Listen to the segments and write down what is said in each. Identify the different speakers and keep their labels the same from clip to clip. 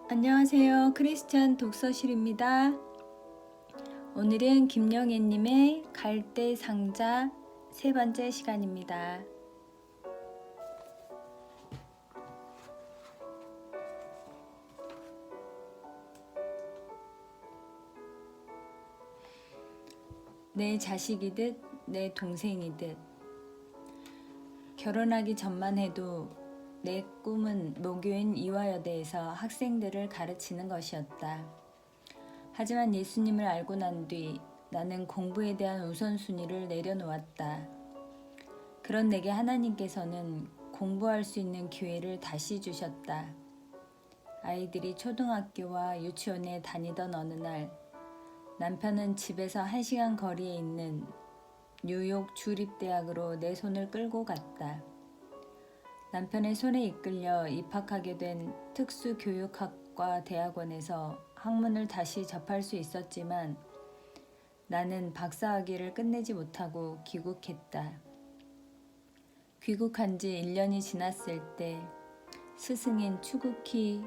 Speaker 1: 안녕하세요. 크리스찬 독서실입니다. 오늘은 김영애님의 갈대 상자 세 번째 시간입니다. 내 자식이듯 내 동생이듯 결혼하기 전만 해도 내 꿈은 모교인 이화여대에서 학생들을 가르치는 것이었다. 하지만 예수님을 알고 난 뒤 나는 공부에 대한 우선순위를 내려놓았다. 그런 내게 하나님께서는 공부할 수 있는 기회를 다시 주셨다. 아이들이 초등학교와 유치원에 다니던 어느 날 남편은 집에서 1시간 거리에 있는 뉴욕 주립대학으로 내 손을 끌고 갔다. 남편의 손에 이끌려 입학하게 된 특수교육학과 대학원에서 학문을 다시 접할 수 있었지만 나는 박사학위를 끝내지 못하고 귀국했다. 귀국한 지 1년이 지났을 때 스승인 추구키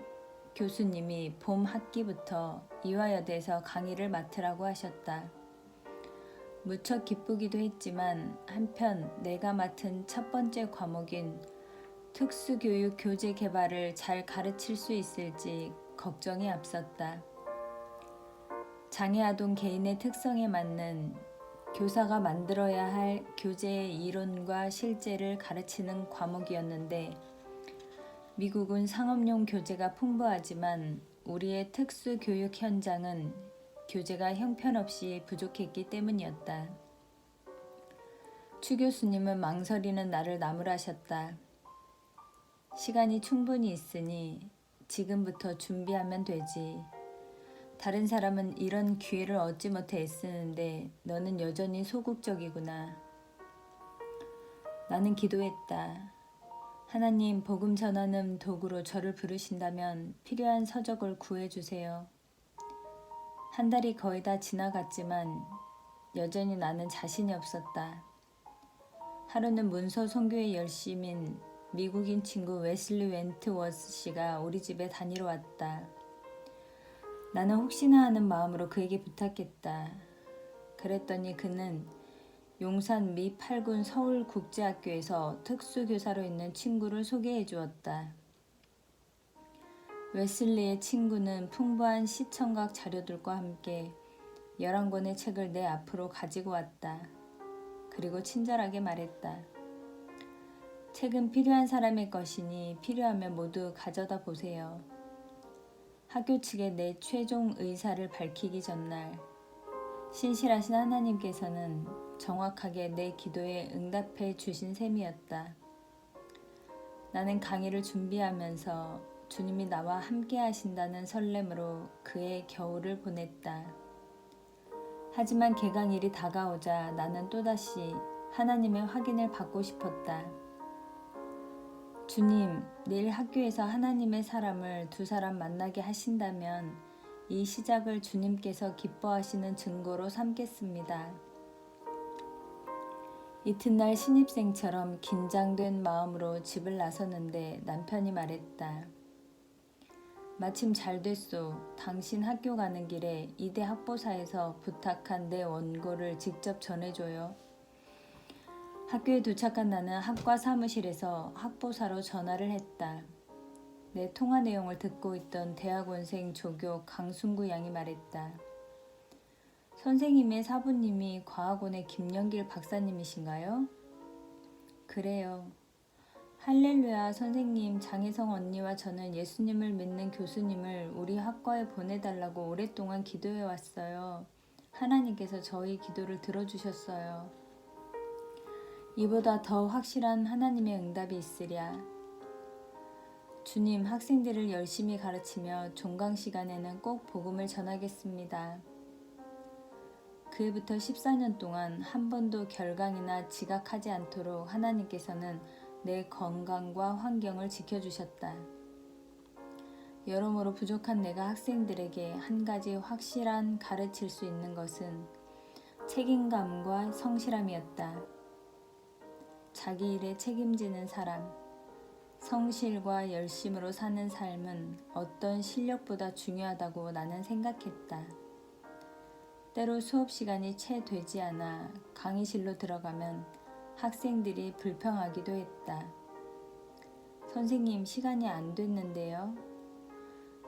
Speaker 1: 교수님이 봄 학기부터 이화여대에서 강의를 맡으라고 하셨다. 무척 기쁘기도 했지만 한편 내가 맡은 첫 번째 과목인 특수교육 교재 개발을 잘 가르칠 수 있을지 걱정이 앞섰다. 장애아동 개인의 특성에 맞는 교사가 만들어야 할 교재의 이론과 실제를 가르치는 과목이었는데 미국은 상업용 교재가 풍부하지만 우리의 특수교육 현장은 교재가 형편없이 부족했기 때문이었다. 추 교수님은 망설이는 나를 나무라셨다. 시간이 충분히 있으니 지금부터 준비하면 되지. 다른 사람은 이런 기회를 얻지 못해 애쓰는데 너는 여전히 소극적이구나. 나는 기도했다. 하나님, 복음 전하는 도구로 저를 부르신다면 필요한 서적을 구해주세요. 한 달이 거의 다 지나갔지만 여전히 나는 자신이 없었다. 하루는 문서 선교에 열심인 미국인 친구 웨슬리 웬트워스 씨가 우리 집에 다니러 왔다. 나는 혹시나 하는 마음으로 그에게 부탁했다. 그랬더니 그는 용산 미 8군 서울국제학교에서 특수교사로 있는 친구를 소개해 주었다. 웨슬리의 친구는 풍부한 시청각 자료들과 함께 11권의 책을 내 앞으로 가지고 왔다. 그리고 친절하게 말했다. 책은 필요한 사람의 것이니 필요하면 모두 가져다 보세요. 학교 측에 내 최종 의사를 밝히기 전날 신실하신 하나님께서는 정확하게 내 기도에 응답해 주신 셈이었다. 나는 강의를 준비하면서 주님이 나와 함께 하신다는 설렘으로 그의 겨울을 보냈다. 하지만 개강일이 다가오자 나는 또다시 하나님의 확인을 받고 싶었다. 주님, 내일 학교에서 하나님의 사람을 2사람 만나게 하신다면 이 시작을 주님께서 기뻐하시는 증거로 삼겠습니다. 이튿날 신입생처럼 긴장된 마음으로 집을 나섰는데 남편이 말했다. 마침 잘 됐소. 당신 학교 가는 길에 이대 학보사에서 부탁한 내 원고를 직접 전해줘요. 학교에 도착한 나는 학과 사무실에서 학보사로 전화를 했다. 내 통화 내용을 듣고 있던 대학원생 조교 강순구 양이 말했다. 선생님의 사부님이 과학원의 김영길 박사님이신가요? 그래요. 할렐루야 선생님, 장혜성 언니와 저는 예수님을 믿는 교수님을 우리 학과에 보내달라고 오랫동안 기도해 왔어요. 하나님께서 저희 기도를 들어주셨어요. 이보다 더 확실한 하나님의 응답이 있으랴. 주님, 학생들을 열심히 가르치며 종강 시간에는 꼭 복음을 전하겠습니다. 그 해부터 14년 동안 한 번도 결강이나 지각하지 않도록 하나님께서는 내 건강과 환경을 지켜주셨다. 여러모로 부족한 내가 학생들에게 한 가지 확실한 가르칠 수 있는 것은 책임감과 성실함이었다. 자기 일에 책임지는 사람, 성실과 열심으로 사는 삶은 어떤 실력보다 중요하다고 나는 생각했다. 때로 수업 시간이 채 되지 않아 강의실로 들어가면 학생들이 불평하기도 했다. 선생님, 시간이 안 됐는데요.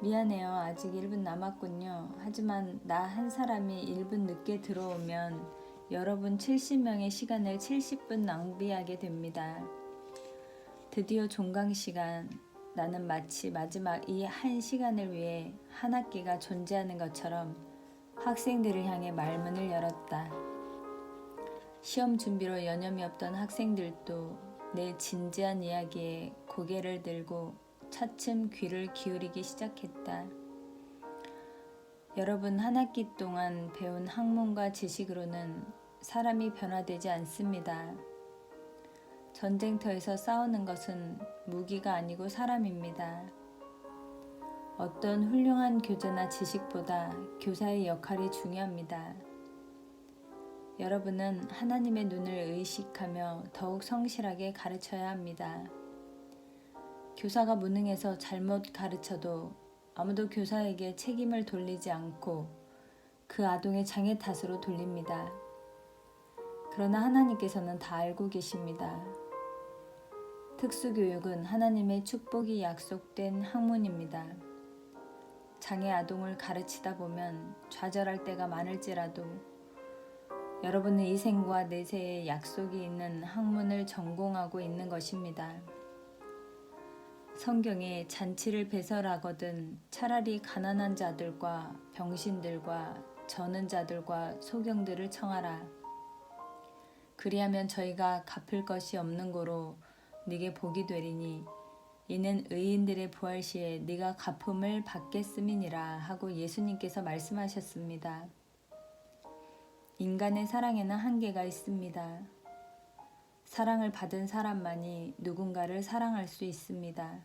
Speaker 1: 미안해요. 아직 1분 남았군요. 하지만 나 한 사람이 1분 늦게 들어오면 여러분 70명의 시간을 70분 낭비하게 됩니다. 드디어 종강 시간. 나는 마치 마지막 이 한 시간을 위해 한 학기가 존재하는 것처럼 학생들을 향해 말문을 열었다. 시험 준비로 여념이 없던 학생들도 내 진지한 이야기에 고개를 들고 차츰 귀를 기울이기 시작했다. 여러분, 한 학기 동안 배운 학문과 지식으로는 사람이 변화되지 않습니다. 전쟁터에서 싸우는 것은 무기가 아니고 사람입니다. 어떤 훌륭한 교재나 지식보다 교사의 역할이 중요합니다. 여러분은 하나님의 눈을 의식하며 더욱 성실하게 가르쳐야 합니다. 교사가 무능해서 잘못 가르쳐도 아무도 교사에게 책임을 돌리지 않고 그 아동의 장애 탓으로 돌립니다. 그러나 하나님께서는 다 알고 계십니다. 특수교육은 하나님의 축복이 약속된 학문입니다. 장애 아동을 가르치다 보면 좌절할 때가 많을지라도 여러분은 이 생과 내세의 약속이 있는 학문을 전공하고 있는 것입니다. 성경에 잔치를 배설하거든 차라리 가난한 자들과 병신들과 저는 자들과 소경들을 청하라. 그리하면 저희가 갚을 것이 없는 고로 네게 복이 되리니 이는 의인들의 부활 시에 네가 갚음을 받겠음이니라 하고 예수님께서 말씀하셨습니다. 인간의 사랑에는 한계가 있습니다. 사랑을 받은 사람만이 누군가를 사랑할 수 있습니다.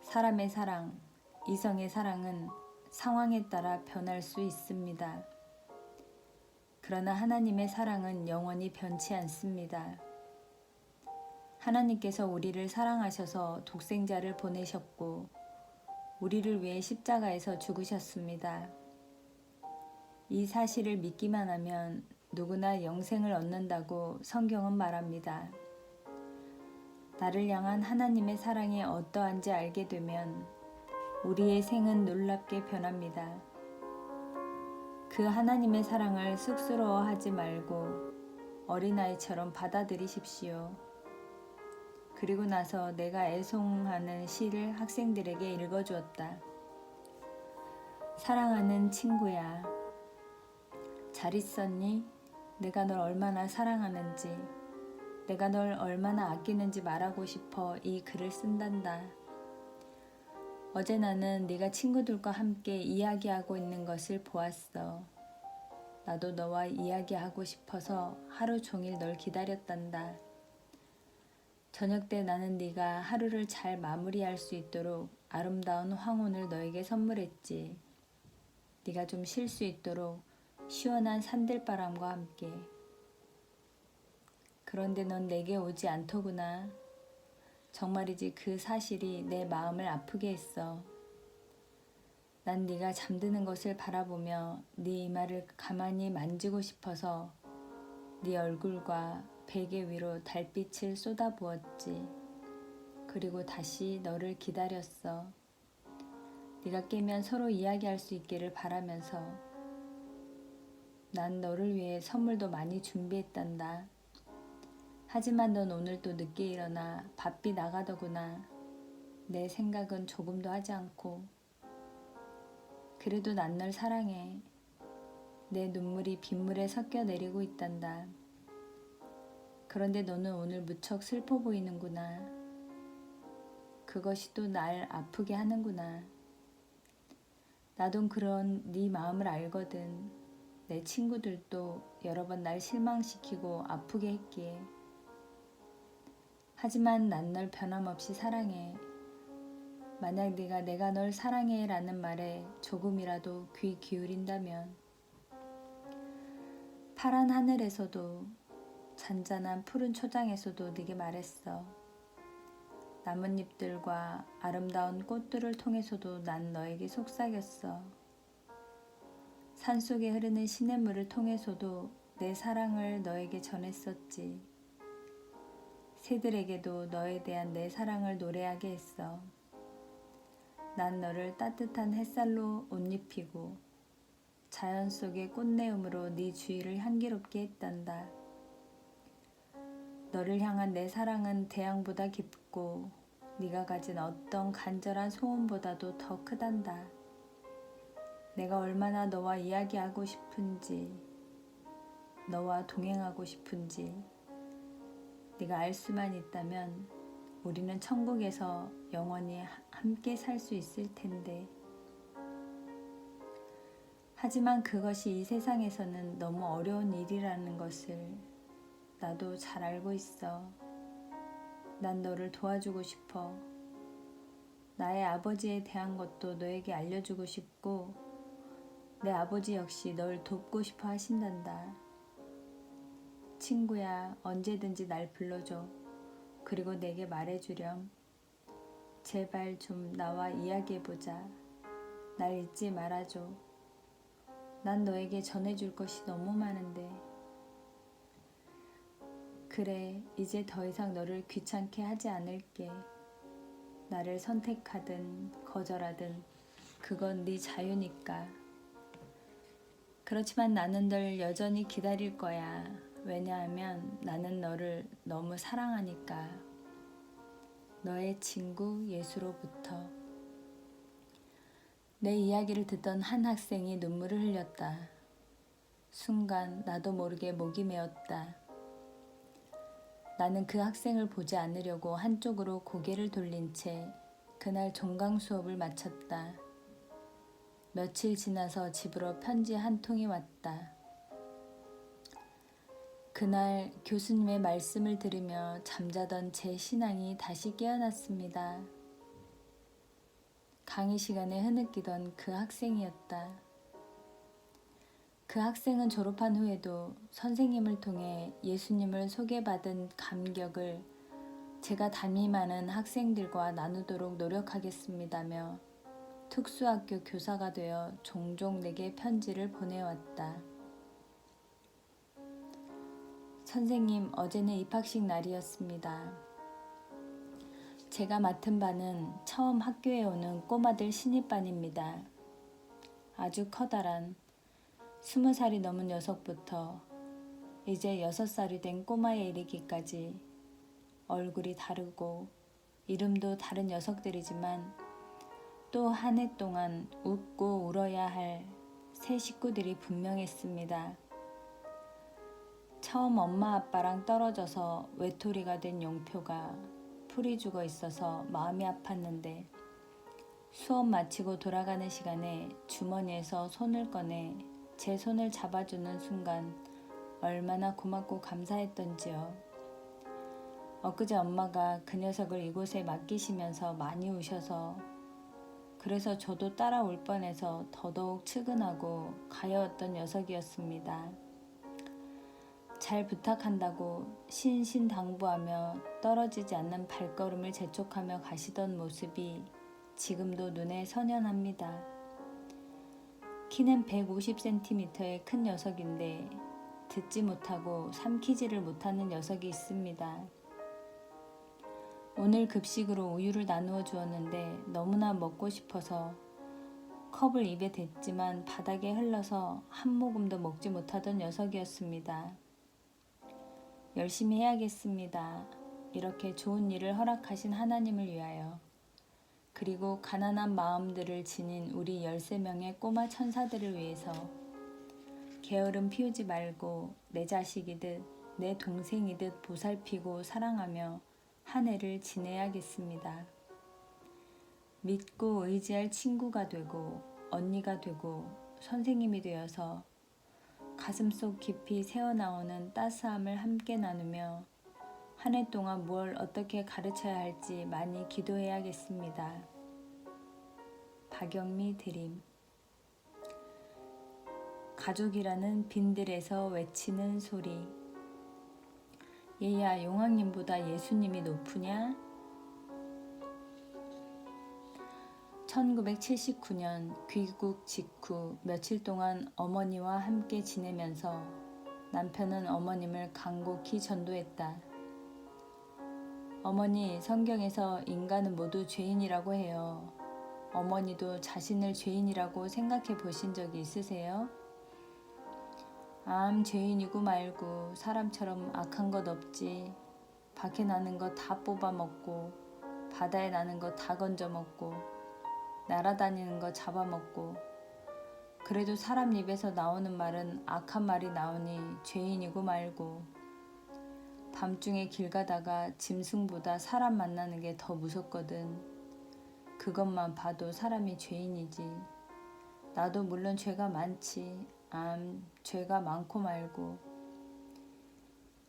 Speaker 1: 사람의 사랑, 이성의 사랑은 상황에 따라 변할 수 있습니다. 그러나 하나님의 사랑은 영원히 변치 않습니다. 하나님께서 우리를 사랑하셔서 독생자를 보내셨고 우리를 위해 십자가에서 죽으셨습니다. 이 사실을 믿기만 하면 누구나 영생을 얻는다고 성경은 말합니다. 나를 향한 하나님의 사랑이 어떠한지 알게 되면 우리의 생은 놀랍게 변합니다. 그 하나님의 사랑을 쑥스러워하지 말고 어린아이처럼 받아들이십시오. 그리고 나서 내가 애송하는 시를 학생들에게 읽어주었다. 사랑하는 친구야, 잘 있었니? 내가 널 얼마나 사랑하는지, 내가 널 얼마나 아끼는지 말하고 싶어 이 글을 쓴단다. 어제 나는 네가 친구들과 함께 이야기하고 있는 것을 보았어. 나도 너와 이야기하고 싶어서 하루 종일 널 기다렸단다. 저녁 때 나는 네가 하루를 잘 마무리할 수 있도록 아름다운 황혼을 너에게 선물했지. 네가 좀 쉴 수 있도록 시원한 산들바람과 함께. 그런데 넌 내게 오지 않더구나. 정말이지 그 사실이 내 마음을 아프게 했어. 난 네가 잠드는 것을 바라보며 네 이마를 가만히 만지고 싶어서 네 얼굴과 베개 위로 달빛을 쏟아부었지. 그리고 다시 너를 기다렸어. 네가 깨면 서로 이야기할 수 있기를 바라면서. 난 너를 위해 선물도 많이 준비했단다. 하지만 넌 오늘 또 늦게 일어나 바삐 나가더구나. 내 생각은 조금도 하지 않고. 그래도 난 널 사랑해. 내 눈물이 빗물에 섞여 내리고 있단다. 그런데 너는 오늘 무척 슬퍼 보이는구나. 그것이 또 날 아프게 하는구나. 나도 그런 네 마음을 알거든. 내 친구들도 여러 번 날 실망시키고 아프게 했기에. 하지만 난 널 변함없이 사랑해. 만약 네가 내가 널 사랑해 라는 말에 조금이라도 귀 기울인다면 파란 하늘에서도 잔잔한 푸른 초장에서도 네게 말했어. 나뭇잎들과 아름다운 꽃들을 통해서도 난 너에게 속삭였어. 산속에 흐르는 시냇물을 통해서도 내 사랑을 너에게 전했었지. 새들에게도 너에 대한 내 사랑을 노래하게 했어. 난 너를 따뜻한 햇살로 옷 입히고 자연 속의 꽃내음으로 네 주위를 향기롭게 했단다. 너를 향한 내 사랑은 태양보다 깊고 네가 가진 어떤 간절한 소원보다도 더 크단다. 내가 얼마나 너와 이야기하고 싶은지, 너와 동행하고 싶은지 네가 알 수만 있다면 우리는 천국에서 영원히 함께 살 수 있을 텐데. 하지만 그것이 이 세상에서는 너무 어려운 일이라는 것을 나도 잘 알고 있어. 난 너를 도와주고 싶어. 나의 아버지에 대한 것도 너에게 알려주고 싶고 내 아버지 역시 널 돕고 싶어 하신단다. 친구야, 언제든지 날 불러줘. 그리고 내게 말해주렴. 제발 좀 나와 이야기해보자. 날 잊지 말아줘. 난 너에게 전해줄 것이 너무 많은데. 그래, 이제 더 이상 너를 귀찮게 하지 않을게. 나를 선택하든 거절하든 그건 네 자유니까. 그렇지만 나는 널 여전히 기다릴 거야. 왜냐하면 나는 너를 너무 사랑하니까. 너의 친구 예수로부터. 내 이야기를 듣던 한 학생이 눈물을 흘렸다. 순간 나도 모르게 목이 메었다. 나는 그 학생을 보지 않으려고 한쪽으로 고개를 돌린 채 그날 종강 수업을 마쳤다. 며칠 지나서 집으로 편지 한 통이 왔다. 그날 교수님의 말씀을 들으며 잠자던 제 신앙이 다시 깨어났습니다. 강의 시간에 흐느끼던 그 학생이었다. 그 학생은 졸업한 후에도 선생님을 통해 예수님을 소개받은 감격을 제가 담임하는 학생들과 나누도록 노력하겠습니다며 특수학교 교사가 되어 종종 내게 편지를 보내왔다. 선생님, 어제는 입학식 날이었습니다. 제가 맡은 반은 처음 학교에 오는 꼬마들 신입반입니다. 아주 커다란 20살이 넘은 녀석부터 이제 6살이 된 꼬마에 이르기까지 얼굴이 다르고 이름도 다른 녀석들이지만 또 한 해 동안 웃고 울어야 할 새 식구들이 분명했습니다. 처음 엄마 아빠랑 떨어져서 외톨이가 된 용표가 풀이 죽어 있어서 마음이 아팠는데 수업 마치고 돌아가는 시간에 주머니에서 손을 꺼내 제 손을 잡아주는 순간 얼마나 고맙고 감사했던지요. 엊그제 엄마가 그 녀석을 이곳에 맡기시면서 많이 우셔서 그래서 저도 따라올 뻔해서 더더욱 측은하고 가여웠던 녀석이었습니다. 잘 부탁한다고 신신당부하며 떨어지지 않는 발걸음을 재촉하며 가시던 모습이 지금도 눈에 선연합니다. 키는 150cm의 큰 녀석인데 듣지 못하고 삼키지를 못하는 녀석이 있습니다. 오늘 급식으로 우유를 나누어 주었는데 너무나 먹고 싶어서 컵을 입에 댔지만 바닥에 흘러서 한 모금도 먹지 못하던 녀석이었습니다. 열심히 해야겠습니다. 이렇게 좋은 일을 허락하신 하나님을 위하여. 그리고 가난한 마음들을 지닌 우리 13명의 꼬마 천사들을 위해서 게으름 피우지 말고 내 자식이듯 내 동생이듯 보살피고 사랑하며 한 해를 지내야겠습니다. 믿고 의지할 친구가 되고 언니가 되고 선생님이 되어서 가슴속 깊이 새어나오는 따스함을 함께 나누며 한 해 동안 뭘 어떻게 가르쳐야 할지 많이 기도해야겠습니다. 박영미 드림. 가족이라는 빈들에서 외치는 소리. 얘야, 용왕님보다 예수님이 높으냐? 1979년 귀국 직후 며칠 동안 어머니와 함께 지내면서 남편은 어머님을 간곡히 전도했다. 어머니, 성경에서 인간은 모두 죄인이라고 해요. 어머니도 자신을 죄인이라고 생각해 보신 적이 있으세요? 죄인이고 말고 사람처럼 악한 것 없지. 밖에 나는 거 다 뽑아 먹고 바다에 나는 거 다 건져 먹고 날아다니는 거 잡아먹고 그래도 사람 입에서 나오는 말은 악한 말이 나오니 죄인이고 말고 밤중에 길 가다가 짐승보다 사람 만나는 게 더 무섭거든. 그것만 봐도 사람이 죄인이지. 나도 물론 죄가 많지. 죄가 많고 말고.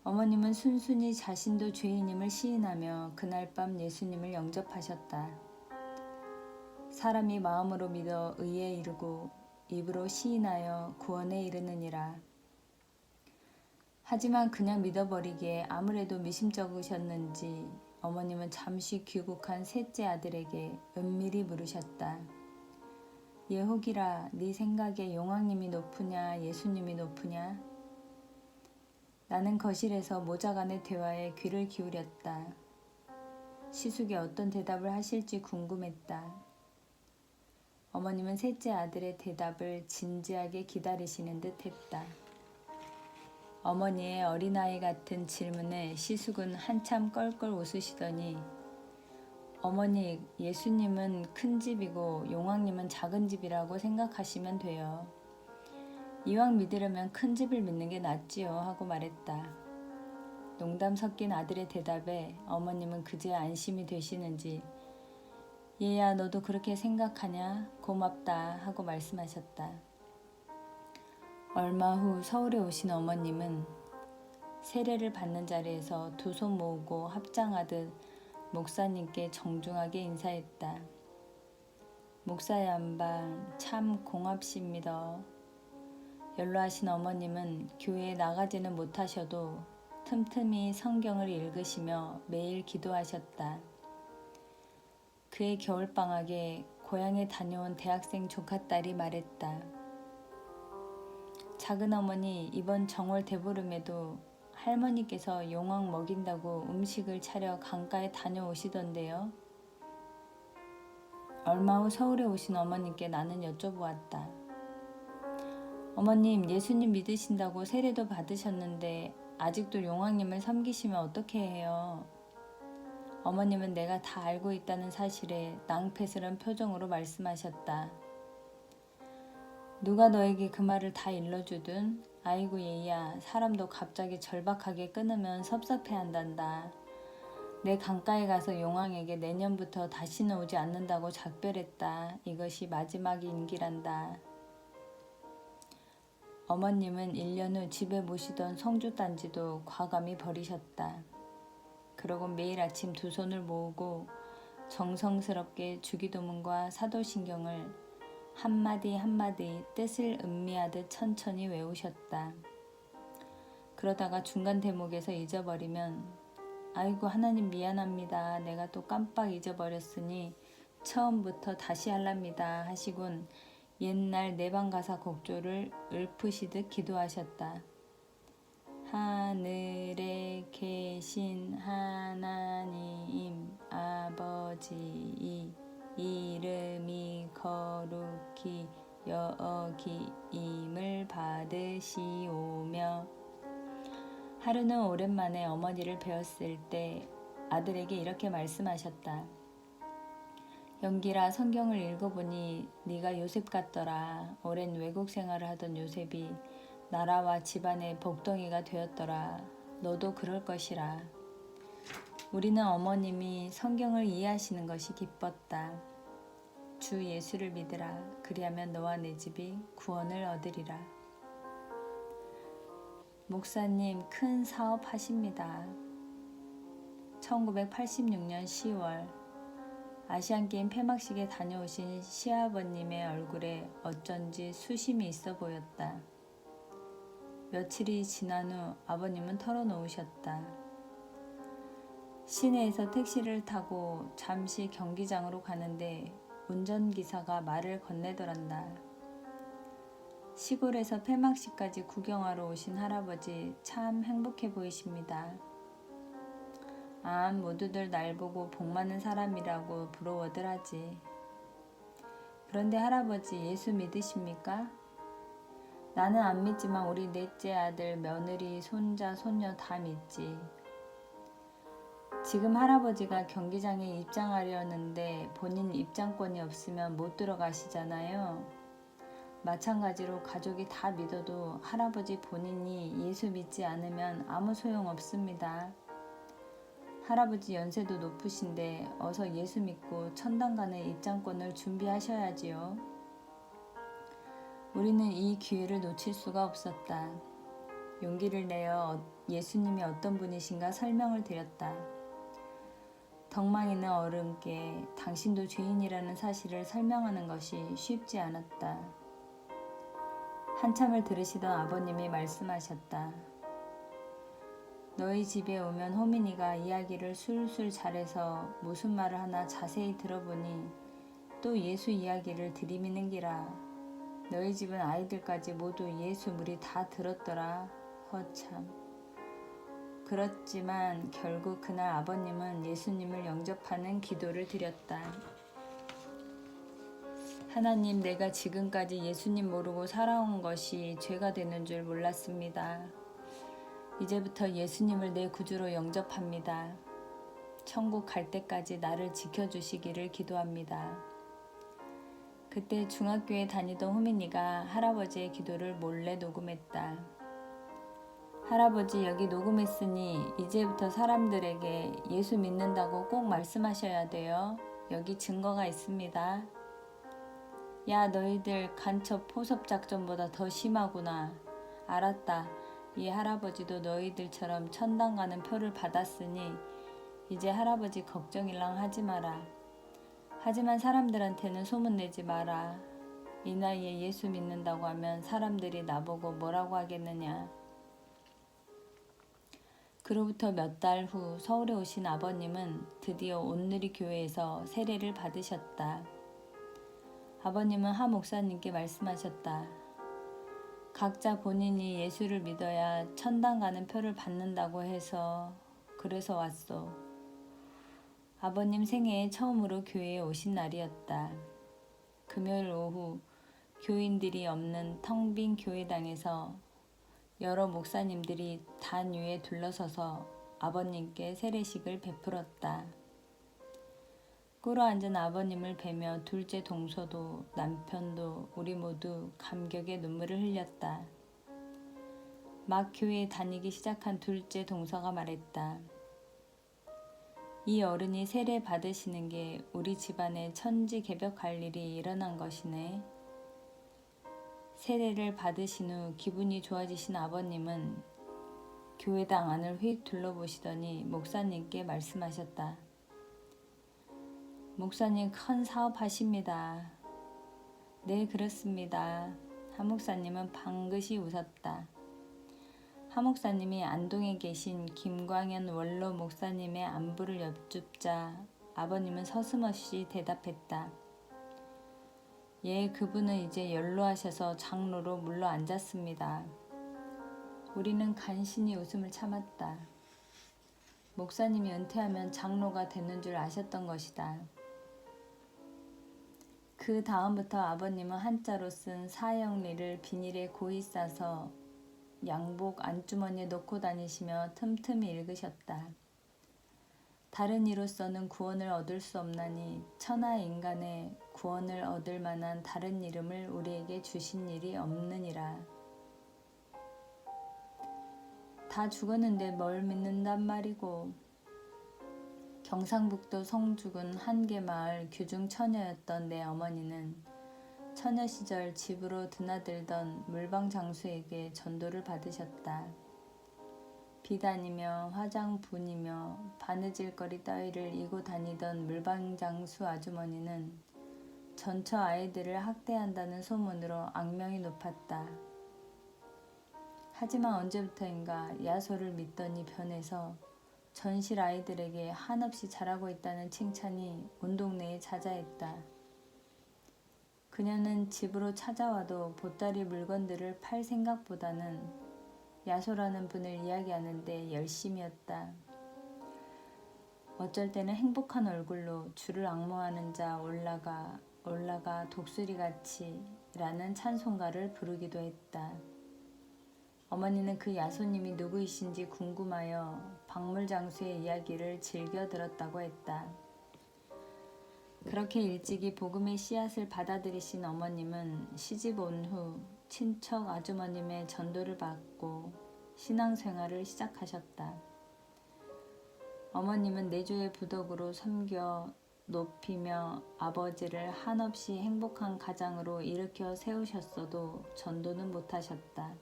Speaker 1: 어머님은 순순히 자신도 죄인임을 시인하며 그날 밤 예수님을 영접하셨다. 사람이 마음으로 믿어 의에 이르고 입으로 시인하여 구원에 이르느니라. 하지만 그냥 믿어버리기에 아무래도 미심쩍으셨는지 어머님은 잠시 귀국한 셋째 아들에게 은밀히 물으셨다. 예혹이라, 네 생각에 용왕님이 높으냐 예수님이 높으냐? 나는 거실에서 모자 간의 대화에 귀를 기울였다. 시숙이 어떤 대답을 하실지 궁금했다. 어머님은 셋째 아들의 대답을 진지하게 기다리시는 듯 했다. 어머니의 어린아이 같은 질문에 시숙은 한참 껄껄 웃으시더니 어머니, 예수님은 큰 집이고 용왕님은 작은 집이라고 생각하시면 돼요. 이왕 믿으려면 큰 집을 믿는 게 낫지요 하고 말했다. 농담 섞인 아들의 대답에 어머님은 그제 안심이 되시는지 얘야 너도 그렇게 생각하냐? 고맙다 하고 말씀하셨다. 얼마 후 서울에 오신 어머님은 세례를 받는 자리에서 두 손 모으고 합장하듯 목사님께 정중하게 인사했다. 목사 양반 참 공합십니다. 연로하신 어머님은 교회에 나가지는 못하셔도 틈틈이 성경을 읽으시며 매일 기도하셨다. 그의 겨울방학에 고향에 다녀온 대학생 조카딸이 말했다. 작은 어머니, 이번 정월 대보름에도 할머니께서 용왕 먹인다고 음식을 차려 강가에 다녀오시던데요. 얼마 후 서울에 오신 어머님께 나는 여쭤보았다. 어머님, 예수님 믿으신다고 세례도 받으셨는데 아직도 용왕님을 섬기시면 어떻게 해요? 어머님은 내가 다 알고 있다는 사실에 낭패스런 표정으로 말씀하셨다. 누가 너에게 그 말을 다 일러주든 아이고 얘야 사람도 갑자기 절박하게 끊으면 섭섭해한단다. 내 강가에 가서 용왕에게 내년부터 다시는 오지 않는다고 작별했다. 이것이 마지막 인기란다. 어머님은 1년 후 집에 모시던 성주단지도 과감히 버리셨다. 그러고 매일 아침 두 손을 모으고 정성스럽게 주기도문과 사도신경을 한마디 한마디 뜻을 음미하듯 천천히 외우셨다. 그러다가 중간 대목에서 잊어버리면 아이고 하나님 미안합니다. 내가 또 깜빡 잊어버렸으니 처음부터 다시 할랍니다 하시곤 옛날 내방가사 곡조를 읊으시듯 기도하셨다. 하늘에 계신 하나님 아버지 이름이 거룩히 여김을 받으시오며. 하루는 오랜만에 어머니를 뵈었을 때 아들에게 이렇게 말씀하셨다. 영길아, 성경을 읽어보니 네가 요셉 같더라. 오랜 외국 생활을 하던 요셉이 나라와 집안의 복덩이가 되었더라. 너도 그럴 것이라. 우리는 어머님이 성경을 이해하시는 것이 기뻤다. 주 예수를 믿으라. 그리하면 너와 내 집이 구원을 얻으리라. 목사님 큰 사업 하십니다. 1986년 10월 아시안게임 폐막식에 다녀오신 시아버님의 얼굴에 어쩐지 수심이 있어 보였다. 며칠이 지난 후 아버님은 털어놓으셨다. 시내에서 택시를 타고 잠시 경기장으로 가는데 운전기사가 말을 건네더란다. 시골에서 폐막식까지 구경하러 오신 할아버지 참 행복해 보이십니다. 모두들 날 보고 복 많은 사람이라고 부러워들 하지. 그런데 할아버지 예수 믿으십니까? 나는 안 믿지만 우리 넷째 아들, 며느리, 손자, 손녀 다 믿지. 지금 할아버지가 경기장에 입장하려는데 본인 입장권이 없으면 못 들어가시잖아요. 마찬가지로 가족이 다 믿어도 할아버지 본인이 예수 믿지 않으면 아무 소용 없습니다. 할아버지 연세도 높으신데 어서 예수 믿고 천당 가는 입장권을 준비하셔야지요. 우리는 이 기회를 놓칠 수가 없었다. 용기를 내어 예수님이 어떤 분이신가 설명을 드렸다. 덕망 있는 어른께 당신도 죄인이라는 사실을 설명하는 것이 쉽지 않았다. 한참을 들으시던 아버님이 말씀하셨다. 너희 집에 오면 호민이가 이야기를 술술 잘해서 무슨 말을 하나 자세히 들어보니 또 예수 이야기를 들이미는기라. 너희 집은 아이들까지 모두 예수 무리 다 들었더라. 허참. 그렇지만 결국 그날 아버님은 예수님을 영접하는 기도를 드렸다. 하나님, 내가 지금까지 예수님 모르고 살아온 것이 죄가 되는 줄 몰랐습니다. 이제부터 예수님을 내 구주로 영접합니다. 천국 갈 때까지 나를 지켜주시기를 기도합니다. 그때 중학교에 다니던 호민이가 할아버지의 기도를 몰래 녹음했다. 할아버지, 여기 녹음했으니 이제부터 사람들에게 예수 믿는다고 꼭 말씀하셔야 돼요. 여기 증거가 있습니다. 야, 너희들 간첩 포섭 작전보다 더 심하구나. 알았다. 이 할아버지도 너희들처럼 천당 가는 표를 받았으니 이제 할아버지 걱정일랑 하지 마라. 하지만 사람들한테는 소문내지 마라. 이 나이에 예수 믿는다고 하면 사람들이 나보고 뭐라고 하겠느냐. 그로부터 몇 달 후 서울에 오신 아버님은 드디어 온누리 교회에서 세례를 받으셨다. 아버님은 하 목사님께 말씀하셨다. 각자 본인이 예수를 믿어야 천당 가는 표를 받는다고 해서 그래서 왔소. 아버님 생애에 처음으로 교회에 오신 날이었다. 금요일 오후 교인들이 없는 텅 빈 교회당에서 여러 목사님들이 단 위에 둘러서서 아버님께 세례식을 베풀었다. 꿇어앉은 아버님을 뵈며 둘째 동서도 남편도 우리 모두 감격의 눈물을 흘렸다. 막 교회에 다니기 시작한 둘째 동서가 말했다. 이 어른이 세례 받으시는 게 우리 집안에 천지개벽할 일이 일어난 것이네. 세례를 받으신 후 기분이 좋아지신 아버님은 교회당 안을 휙 둘러보시더니 목사님께 말씀하셨다. 목사님 큰 사업하십니다. 네, 그렇습니다. 하 목사님은 방긋이 웃었다. 하 목사님이 안동에 계신 김광현 원로 목사님의 안부를 여쭙자 아버님은 서슴없이 대답했다. 예, 그분은 이제 연로하셔서 장로로 물러 앉았습니다. 우리는 간신히 웃음을 참았다. 목사님이 은퇴하면 장로가 되는 줄 아셨던 것이다. 그 다음부터 아버님은 한자로 쓴 사형리를 비닐에 고이 싸서 양복 안주머니에 넣고 다니시며 틈틈이 읽으셨다. 다른 이로서는 구원을 얻을 수 없나니 천하 인간의 구원을 얻을 만한 다른 이름을 우리에게 주신 일이 없느니라. 다 죽었는데 뭘 믿는단 말이고. 경상북도 성죽은 한계마을 규중 처녀였던 내 어머니는 처녀 시절 집으로 드나들던 물방 장수에게 전도를 받으셨다. 비단이며 화장분이며 바느질거리 따위를 이고 다니던 물방 장수 아주머니는 전처 아이들을 학대한다는 소문으로 악명이 높았다. 하지만 언제부터인가 야소를 믿더니 변해서 전실 아이들에게 한없이 잘하고 있다는 칭찬이 온 동네에 자자했다. 그녀는 집으로 찾아와도 보따리 물건들을 팔 생각보다는 야소라는 분을 이야기하는데 열심이었다. 어쩔 때는 행복한 얼굴로 주를 앙모하는 자 올라가 독수리같이 라는 찬송가를 부르기도 했다. 어머니는 그 야소님이 누구이신지 궁금하여 박물장수의 이야기를 즐겨 들었다고 했다. 그렇게 일찍이 복음의 씨앗을 받아들이신 어머님은 시집 온 후 친척 아주머님의 전도를 받고 신앙생활을 시작하셨다. 어머님은 내주의 부덕으로 섬겨 높이며 아버지를 한없이 행복한 가장으로 일으켜 세우셨어도 전도는 못하셨다.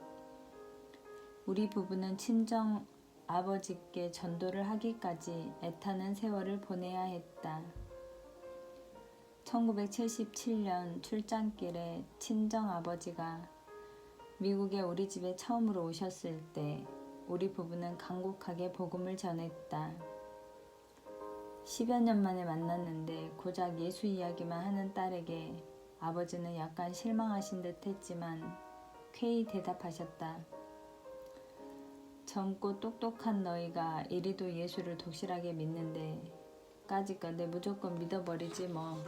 Speaker 1: 우리 부부는 친정 아버지께 전도를 하기까지 애타는 세월을 보내야 했다. 1977년 출장길에 친정 아버지가 미국에 우리 집에 처음으로 오셨을 때 우리 부부는 간곡하게 복음을 전했다. 10여 년 만에 만났는데 고작 예수 이야기만 하는 딸에게 아버지는 약간 실망하신 듯 했지만 쾌히 대답하셨다. 젊고 똑똑한 너희가 이리도 예수를 독실하게 믿는데 까짓거 내 무조건 믿어버리지 뭐.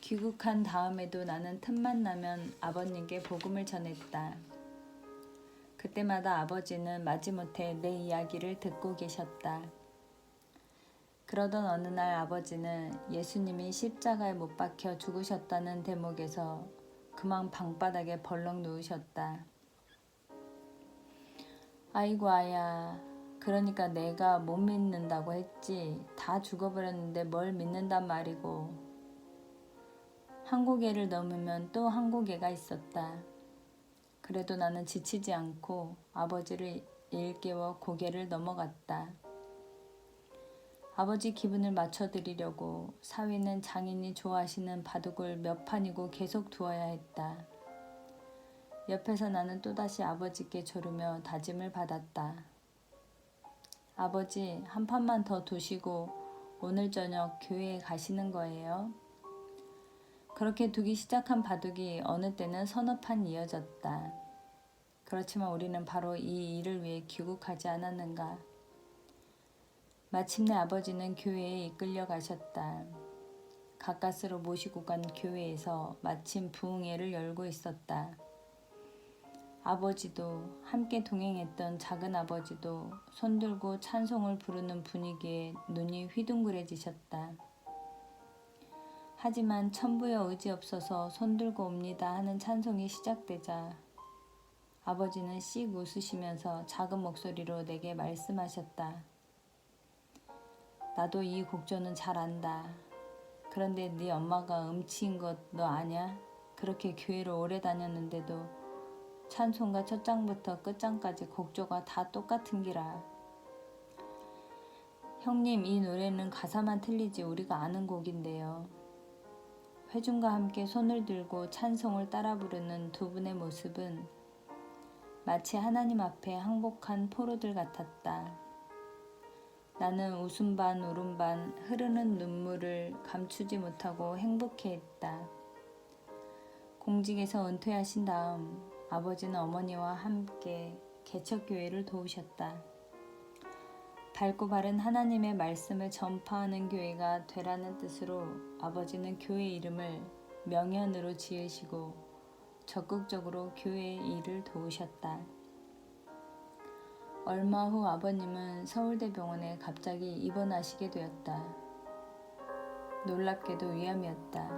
Speaker 1: 귀국한 다음에도 나는 틈만 나면 아버님께 복음을 전했다. 그때마다 아버지는 마지못해 내 이야기를 듣고 계셨다. 그러던 어느 날 아버지는 예수님이 십자가에 못 박혀 죽으셨다는 대목에서 그만 방바닥에 벌렁 누우셨다. 아이고 아야, 그러니까 내가 못 믿는다고 했지. 다 죽어버렸는데 뭘 믿는단 말이고. 한 고개를 넘으면 또 한 고개가 있었다. 그래도 나는 지치지 않고 아버지를 일깨워 고개를 넘어갔다. 아버지 기분을 맞춰드리려고 사위는 장인이 좋아하시는 바둑을 몇 판이고 계속 두어야 했다. 옆에서 나는 또다시 아버지께 조르며 다짐을 받았다. 아버지, 한 판만 더 두시고 오늘 저녁 교회에 가시는 거예요? 그렇게 두기 시작한 바둑이 어느 때는 서너 판 이어졌다. 그렇지만 우리는 바로 이 일을 위해 귀국하지 않았는가. 마침내 아버지는 교회에 이끌려 가셨다. 가까스로 모시고 간 교회에서 마침 부흥회를 열고 있었다. 아버지도 함께 동행했던 작은 아버지도 손들고 찬송을 부르는 분위기에 눈이 휘둥그레지셨다. 하지만 천부여 의지 없어서 손들고 옵니다 하는 찬송이 시작되자 아버지는 씩 웃으시면서 작은 목소리로 내게 말씀하셨다. 나도 이 곡조는 잘 안다. 그런데 네 엄마가 음치인 것 너 아냐? 그렇게 교회를 오래 다녔는데도 찬송가 첫 장부터 끝장까지 곡조가 다 똑같은 기라. 형님, 이 노래는 가사만 틀리지 우리가 아는 곡인데요. 회중과 함께 손을 들고 찬송을 따라 부르는 두 분의 모습은 마치 하나님 앞에 항복한 포로들 같았다. 나는 웃음 반 울음 반 흐르는 눈물을 감추지 못하고 행복해했다. 공직에서 은퇴하신 다음 아버지는 어머니와 함께 개척교회를 도우셨다. 밝고 바른 하나님의 말씀을 전파하는 교회가 되라는 뜻으로 아버지는 교회 이름을 명현으로 지으시고 적극적으로 교회의 일을 도우셨다. 얼마 후 아버님은 서울대병원에 갑자기 입원하시게 되었다. 놀랍게도 위암이었다.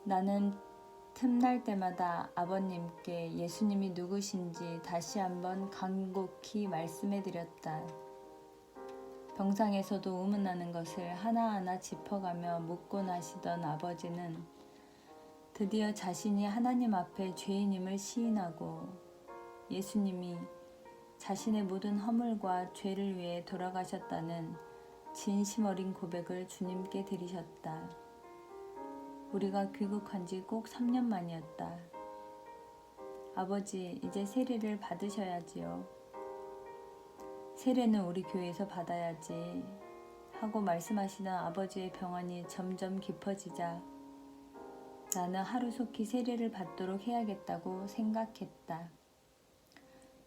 Speaker 1: 나는 틈날 때마다 아버님께 예수님이 누구신지 다시 한번 간곡히 말씀해드렸다. 병상에서도 의문나는 것을 하나하나 짚어가며 묻곤 하시던 아버지는 드디어 자신이 하나님 앞에 죄인임을 시인하고 예수님이 자신의 모든 허물과 죄를 위해 돌아가셨다는 진심 어린 고백을 주님께 드리셨다. 우리가 귀국한 지 꼭 3년 만이었다. 아버지, 이제 세례를 받으셔야지요. 세례는 우리 교회에서 받아야지 하고 말씀하시던 아버지의 병환이 점점 깊어지자 나는 하루속히 세례를 받도록 해야겠다고 생각했다.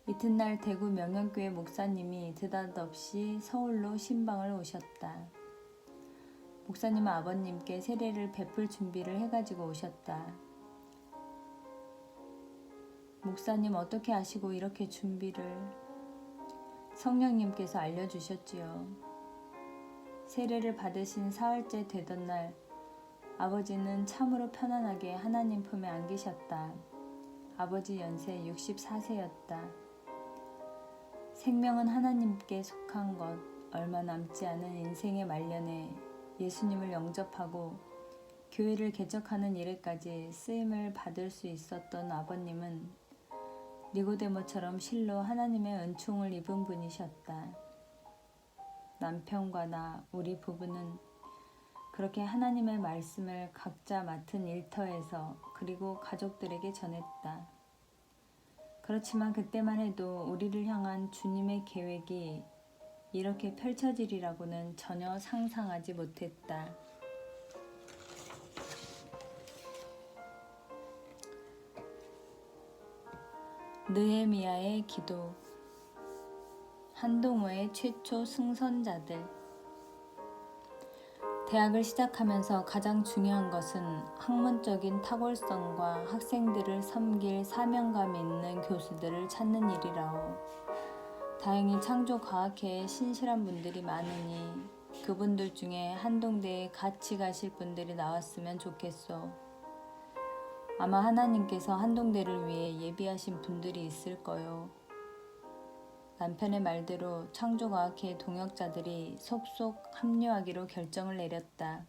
Speaker 1: 이튿날 대구 명현교회 목사님이 느닷없이 서울로 신방을 오셨다. 목사님은 아버님께 세례를 베풀 준비를 해가지고 오셨다. 목사님 어떻게 아시고 이렇게 준비를? 성령님께서 알려주셨지요. 세례를 받으신 사흘째 되던 날 아버지는 참으로 편안하게 하나님 품에 안기셨다. 아버지 연세 64세였다. 생명은 하나님께 속한 것, 얼마 남지 않은 인생의 말년에 예수님을 영접하고 교회를 개척하는 일에까지 쓰임을 받을 수 있었던 아버님은 니고데모처럼 실로 하나님의 은총을 입은 분이셨다. 남편과 나, 우리 부부는 그렇게 하나님의 말씀을 각자 맡은 일터에서 그리고 가족들에게 전했다. 그렇지만 그때만 해도 우리를 향한 주님의 계획이 이렇게 펼쳐지리라고는 전혀 상상하지 못했다. 느헤미야의 기도. 한동호의 최초 승선자들. 대학을 시작하면서 가장 중요한 것은 학문적인 탁월성과 학생들을 섬길 사명감이 있는 교수들을 찾는 일이라오. 다행히 창조과학회에 신실한 분들이 많으니 그분들 중에 한동대에 같이 가실 분들이 나왔으면 좋겠소. 아마 하나님께서 한동대를 위해 예비하신 분들이 있을 거요. 남편의 말대로 창조과학회 동역자들이 속속 합류하기로 결정을 내렸다.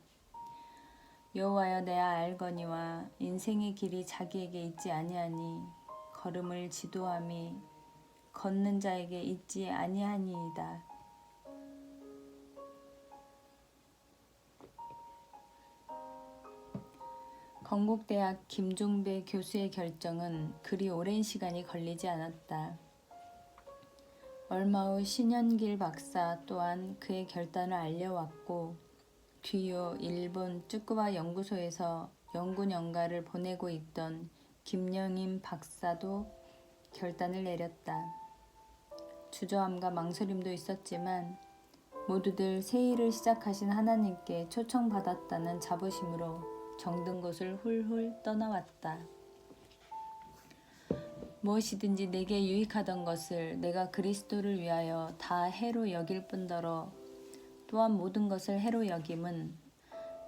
Speaker 1: 여호와여 내가 알거니와 인생의 길이 자기에게 있지 아니하니 걸음을 지도함이 걷는 자에게 있지 아니하니이다. 건국대학 김종배 교수의 결정은 그리 오랜 시간이 걸리지 않았다. 얼마 후 신현길 박사 또한 그의 결단을 알려왔고 귀요 일본 쯔쿠바 연구소에서 연구 연가를 보내고 있던 김영임 박사도 결단을 내렸다. 주저함과 망설임도 있었지만 모두들 새 일을 시작하신 하나님께 초청받았다는 자부심으로 정든 곳을 훌훌 떠나왔다. 무엇이든지 내게 유익하던 것을 내가 그리스도를 위하여 다 해로 여길 뿐더러 또한 모든 것을 해로 여김은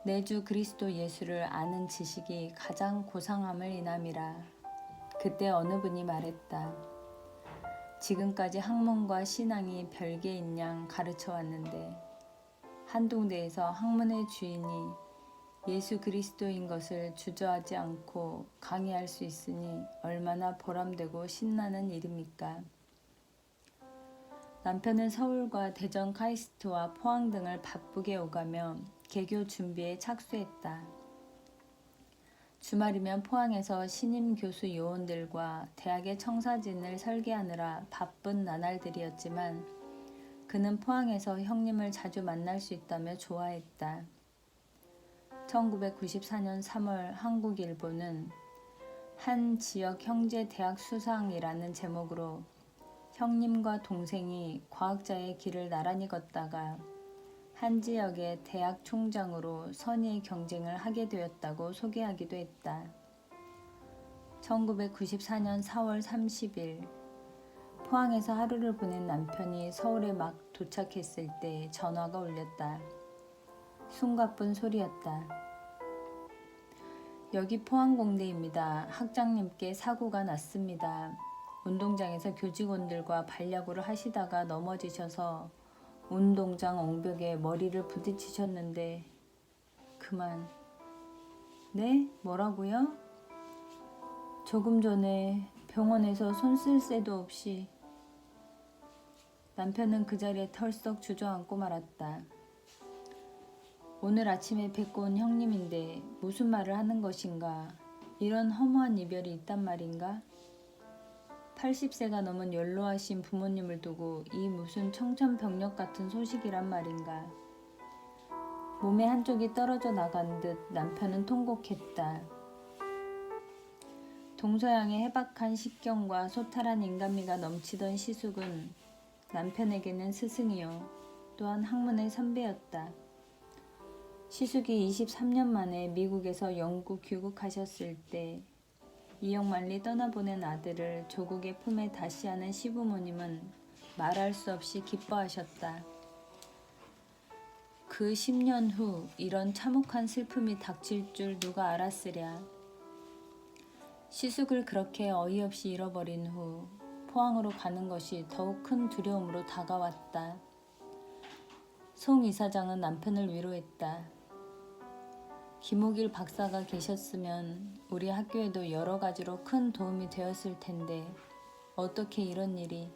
Speaker 1: 내 주 그리스도 예수를 아는 지식이 가장 고상함을 인함이라. 그때 어느 분이 말했다. 지금까지 학문과 신앙이 별개인 양 가르쳐 왔는데 한동대에서 학문의 주인이 예수 그리스도인 것을 주저하지 않고 강의할 수 있으니 얼마나 보람되고 신나는 일입니까? 남편은 서울과 대전 카이스트와 포항 등을 바쁘게 오가며 개교 준비에 착수했다. 주말이면 포항에서 신임 교수 요원들과 대학의 청사진을 설계하느라 바쁜 나날들이었지만 그는 포항에서 형님을 자주 만날 수 있다며 좋아했다. 1994년 3월 한국일보는 한 지역 형제 대학 수상이라는 제목으로 형님과 동생이 과학자의 길을 나란히 걷다가 한 지역의 대학 총장으로 선의의 경쟁을 하게 되었다고 소개하기도 했다. 1994년 4월 30일 포항에서 하루를 보낸 남편이 서울에 막 도착했을 때 전화가 울렸다. 숨가쁜 소리였다. 여기 포항공대입니다. 학장님께 사고가 났습니다. 운동장에서 교직원들과 반야구를 하시다가 넘어지셔서 운동장 옹벽에 머리를 부딪히셨는데 그만. 네? 뭐라고요? 조금 전에 병원에서 손 쓸 새도 없이. 남편은 그 자리에 털썩 주저앉고 말았다. 오늘 아침에 뵙고 온 형님인데 무슨 말을 하는 것인가? 이런 허무한 이별이 있단 말인가? 80세가 넘은 연로하신 부모님을 두고 이 무슨 청천벽력 같은 소식이란 말인가? 몸의 한쪽이 떨어져 나간 듯 남편은 통곡했다. 동서양의 해박한 식견과 소탈한 인간미가 넘치던 시숙은 남편에게는 스승이요 또한 학문의 선배였다. 시숙이 23년 만에 미국에서 영국 귀국하셨을 때 이역만리 떠나보낸 아들을 조국의 품에 다시 하는 시부모님은 말할 수 없이 기뻐하셨다. 그 10년 후 이런 참혹한 슬픔이 닥칠 줄 누가 알았으랴. 시숙을 그렇게 어이없이 잃어버린 후 포항으로 가는 것이 더욱 큰 두려움으로 다가왔다. 송 이사장은 남편을 위로했다. 김옥일 박사가 계셨으면 우리 학교에도 여러 가지로 큰 도움이 되었을 텐데 어떻게 이런 일이.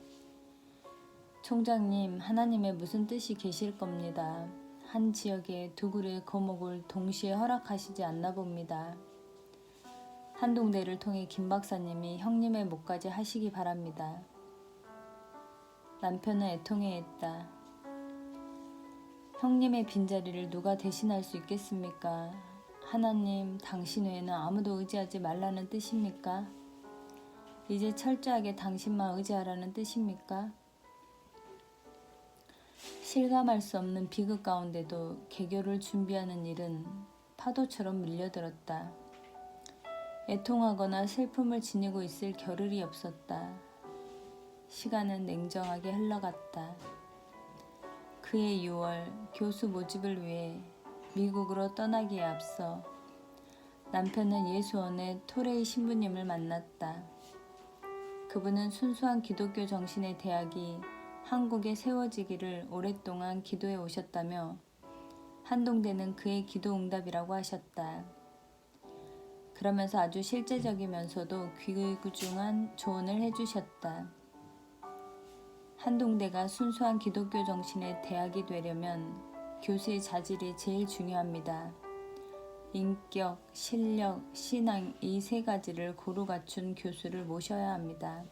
Speaker 1: 총장님, 하나님의 무슨 뜻이 계실 겁니다. 한 지역에 두 그루의 거목을 동시에 허락하시지 않나 봅니다. 한동대를 통해 김 박사님이 형님의 몫까지 하시기 바랍니다. 남편은 애통해했다. 형님의 빈자리를 누가 대신할 수 있겠습니까? 하나님, 당신 외에는 아무도 의지하지 말라는 뜻입니까? 이제 철저하게 당신만 의지하라는 뜻입니까? 실감할 수 없는 비극 가운데도 개교를 준비하는 일은 파도처럼 밀려들었다. 애통하거나 슬픔을 지니고 있을 겨를이 없었다. 시간은 냉정하게 흘러갔다. 그해 6월 교수 모집을 위해 미국으로 떠나기에 앞서 남편은 예수원의 토레이 신부님을 만났다. 그분은 순수한 기독교 정신의 대학이 한국에 세워지기를 오랫동안 기도해 오셨다며 한동대는 그의 기도 응답이라고 하셨다. 그러면서 아주 실제적이면서도 귀중한 조언을 해주셨다. 한동대가 순수한 기독교 정신의 대학이 되려면 교수의 자질이 제일 중요합니다. 인격, 실력, 신앙 이 세 가지를 고루 갖춘 교수를 모셔야 합니다.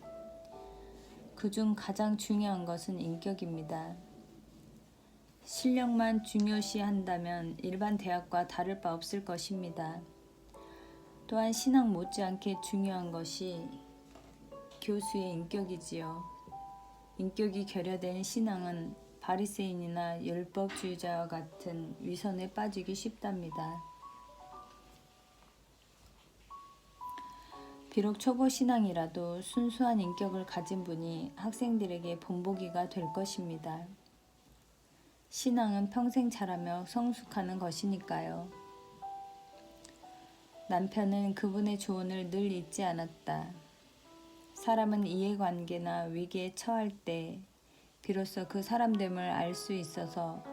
Speaker 1: 그중 가장 중요한 것은 인격입니다. 실력만 중요시한다면 일반 대학과 다를 바 없을 것입니다. 또한 신앙 못지않게 중요한 것이 교수의 인격이지요. 인격이 결여된 신앙은 바리새인이나 율법주의자와 같은 위선에 빠지기 쉽답니다. 비록 초보 신앙이라도 순수한 인격을 가진 분이 학생들에게 본보기가 될 것입니다. 신앙은 평생 자라며 성숙하는 것이니까요. 남편은 그분의 조언을 늘 잊지 않았다. 사람은 이해관계나 위기에 처할 때 비로소 그 사람됨을 알 수 있어서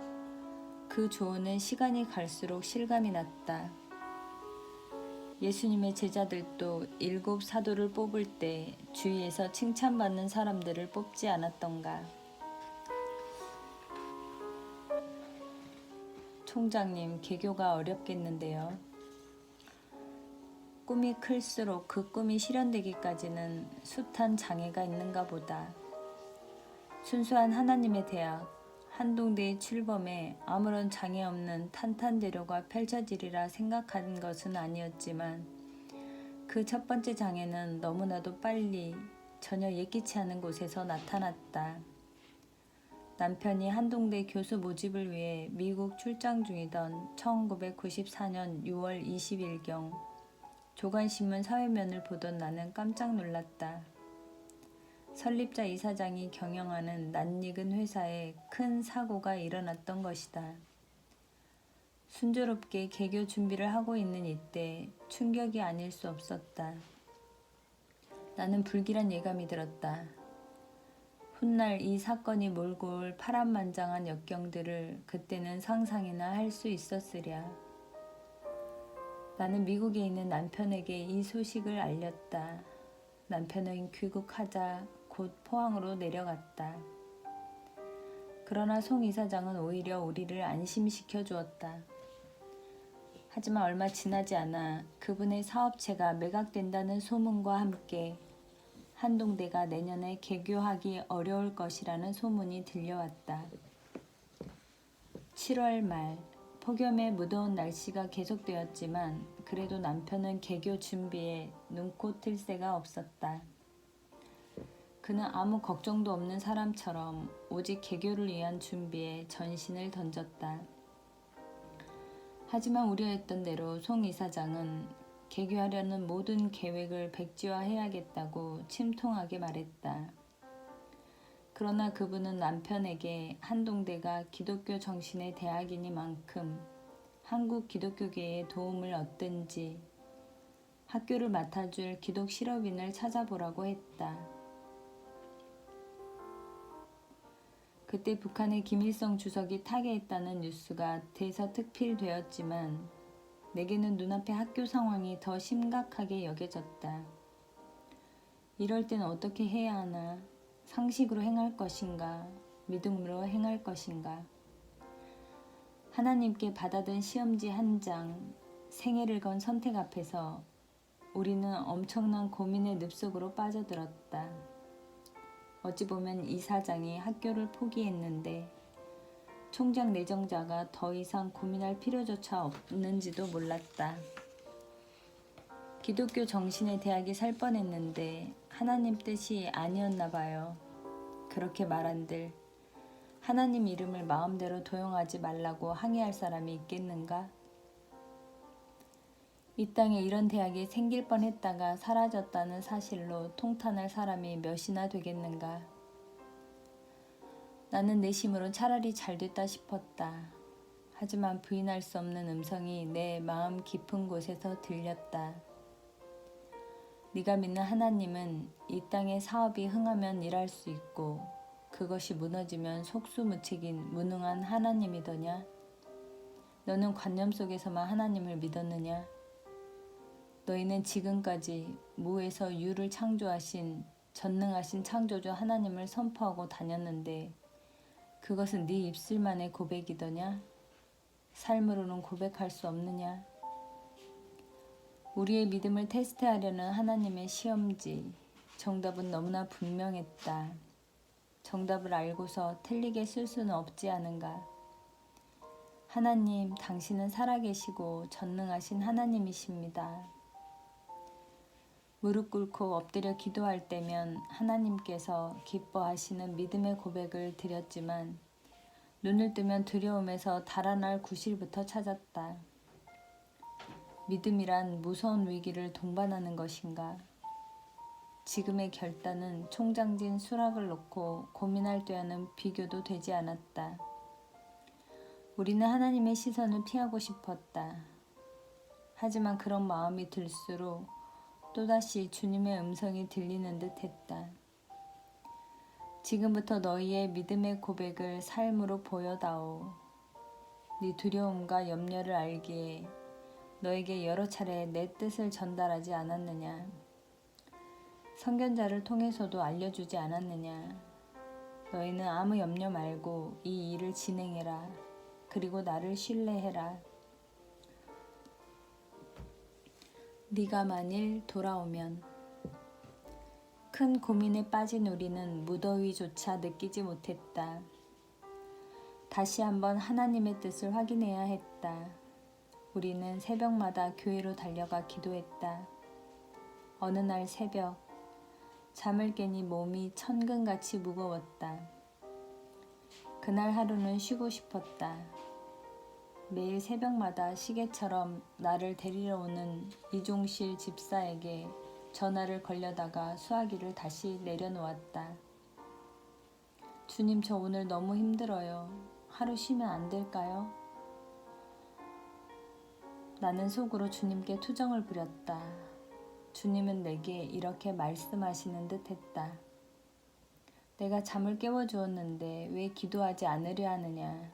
Speaker 1: 그 조언은 시간이 갈수록 실감이 났다. 예수님의 제자들도 7 사도를 뽑을 때 주위에서 칭찬받는 사람들을 뽑지 않았던가. 총장님, 개교가 어렵겠는데요. 꿈이 클수록 그 꿈이 실현되기까지는 숱한 장애가 있는가 보다. 순수한 하나님의 대학, 한동대의 출범에 아무런 장애 없는 탄탄대로가 펼쳐지리라 생각한 것은 아니었지만 그 첫 번째 장애는 너무나도 빨리 전혀 예기치 않은 곳에서 나타났다. 남편이 한동대 교수 모집을 위해 미국 출장 중이던 1994년 6월 20일경 조간신문 사회면을 보던 나는 깜짝 놀랐다. 설립자 이사장이 경영하는 낯익은 회사에 큰 사고가 일어났던 것이다. 순조롭게 개교 준비를 하고 있는 이때 충격이 아닐 수 없었다. 나는 불길한 예감이 들었다. 훗날 이 사건이 몰고 올 파란만장한 역경들을 그때는 상상이나 할 수 있었으랴. 나는 미국에 있는 남편에게 이 소식을 알렸다. 남편은 귀국하자 곧 포항으로 내려갔다. 그러나 송 이사장은 오히려 우리를 안심시켜 주었다. 하지만 얼마 지나지 않아 그분의 사업체가 매각된다는 소문과 함께 한동대가 내년에 개교하기 어려울 것이라는 소문이 들려왔다. 7월 말 폭염에 무더운 날씨가 계속되었지만 그래도 남편은 개교 준비에 눈코 틀 새가 없었다. 그는 아무 걱정도 없는 사람처럼 오직 개교를 위한 준비에 전신을 던졌다. 하지만 우려했던 대로 송 이사장은 개교하려는 모든 계획을 백지화해야겠다고 침통하게 말했다. 그러나 그분은 남편에게 한동대가 기독교 정신의 대학이니만큼 한국 기독교계에 도움을 얻든지 학교를 맡아줄 기독 실업인을 찾아보라고 했다. 그때 북한의 김일성 주석이 타계했다는 뉴스가 대서특필되었지만 내게는 눈앞의 학교 상황이 더 심각하게 여겨졌다. 이럴 땐 어떻게 해야 하나? 상식으로 행할 것인가? 믿음으로 행할 것인가? 하나님께 받아든 시험지 한 장, 생애를 건 선택 앞에서 우리는 엄청난 고민의 늪속으로 빠져들었다. 어찌 보면 이사장이 학교를 포기했는데 총장 내정자가 더 이상 고민할 필요조차 없는지도 몰랐다. 기독교 정신의 대학이 살 뻔했는데 하나님 뜻이 아니었나 봐요. 그렇게 말한들 하나님 이름을 마음대로 도용하지 말라고 항의할 사람이 있겠는가? 이 땅에 이런 대학이 생길 뻔했다가 사라졌다는 사실로 통탄할 사람이 몇이나 되겠는가? 나는 내심으로 차라리 잘됐다 싶었다. 하지만 부인할 수 없는 음성이 내 마음 깊은 곳에서 들렸다. 네가 믿는 하나님은 이 땅에 사업이 흥하면 일할 수 있고 그것이 무너지면 속수무책인 무능한 하나님이더냐? 너는 관념 속에서만 하나님을 믿었느냐? 너희는 지금까지 무에서 유를 창조하신 전능하신 창조주 하나님을 선포하고 다녔는데 그것은 네 입술만의 고백이더냐? 삶으로는 고백할 수 없느냐? 우리의 믿음을 테스트하려는 하나님의 시험지, 정답은 너무나 분명했다. 정답을 알고서 틀리게 쓸 수는 없지 않은가? 하나님, 당신은 살아계시고 전능하신 하나님이십니다. 무릎 꿇고 엎드려 기도할 때면 하나님께서 기뻐하시는 믿음의 고백을 드렸지만 눈을 뜨면 두려움에서 달아날 구실부터 찾았다. 믿음이란 무서운 위기를 동반하는 것인가? 지금의 결단은 총장진 수락을 놓고 고민할 때와는 비교도 되지 않았다. 우리는 하나님의 시선을 피하고 싶었다. 하지만 그런 마음이 들수록 또다시 주님의 음성이 들리는 듯 했다. 지금부터 너희의 믿음의 고백을 삶으로 보여다오. 네 두려움과 염려를 알기에 너에게 여러 차례 내 뜻을 전달하지 않았느냐? 선견자를 통해서도 알려주지 않았느냐? 너희는 아무 염려 말고 이 일을 진행해라. 그리고 나를 신뢰해라. 네가 만일 돌아오면. 큰 고민에 빠진 우리는 무더위조차 느끼지 못했다. 다시 한번 하나님의 뜻을 확인해야 했다. 우리는 새벽마다 교회로 달려가 기도했다. 어느 날 새벽, 잠을 깨니 몸이 천근같이 무거웠다. 그날 하루는 쉬고 싶었다. 매일 새벽마다 시계처럼 나를 데리러 오는 이종실 집사에게 전화를 걸려다가 수화기를 다시 내려놓았다. 주님, 저 오늘 너무 힘들어요. 하루 쉬면 안 될까요? 나는 속으로 주님께 투정을 부렸다. 주님은 내게 이렇게 말씀하시는 듯 했다. 내가 잠을 깨워주었는데 왜 기도하지 않으려 하느냐.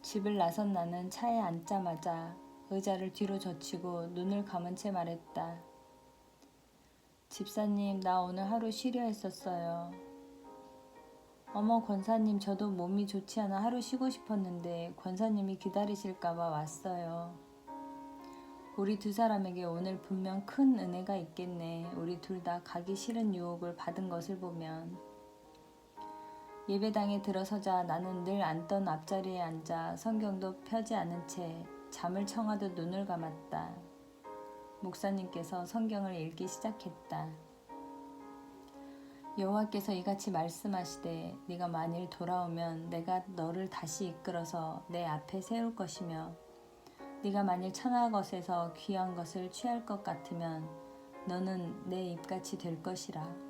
Speaker 1: 집을 나선 나는 차에 앉자마자 의자를 뒤로 젖히고 눈을 감은 채 말했다. 집사님, 나 오늘 하루 쉬려 했었어요. 어머, 권사님, 저도 몸이 좋지 않아 하루 쉬고 싶었는데 권사님이 기다리실까봐 왔어요. 우리 두 사람에게 오늘 분명 큰 은혜가 있겠네. 우리 둘 다 가기 싫은 유혹을 받은 것을 보면. 예배당에 들어서자 나는 늘 앉던 앞자리에 앉아 성경도 펴지 않은 채 잠을 청하듯 눈을 감았다. 목사님께서 성경을 읽기 시작했다. 여호와께서 이같이 말씀하시되 네가 만일 돌아오면 내가 너를 다시 이끌어서 내 앞에 세울 것이며 네가 만일 천하 것에서 귀한 것을 취할 것 같으면 너는 내 입같이 될 것이라.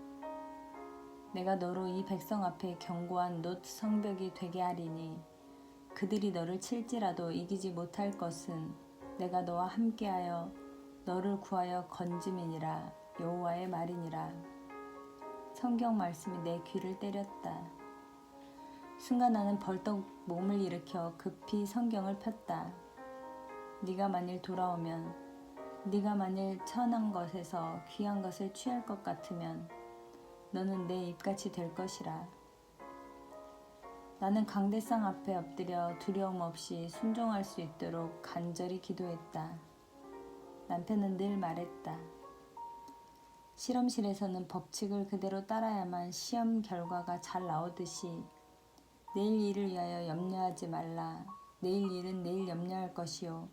Speaker 1: 내가 너로 이 백성 앞에 견고한 놋 성벽이 되게 하리니 그들이 너를 칠지라도 이기지 못할 것은 내가 너와 함께하여 너를 구하여 건짐이니라. 여호와의 말이니라. 성경 말씀이 내 귀를 때렸다. 순간 나는 벌떡 몸을 일으켜 급히 성경을 폈다. 네가 만일 돌아오면 네가 만일 천한 것에서 귀한 것을 취할 것 같으면 너는 내 입같이 될 것이라. 나는 강대상 앞에 엎드려 두려움 없이 순종할 수 있도록 간절히 기도했다. 남편은 늘 말했다. 실험실에서는 법칙을 그대로 따라야만 시험 결과가 잘 나오듯이 내일 일을 위하여 염려하지 말라. 내일 일은 내일 염려할 것이요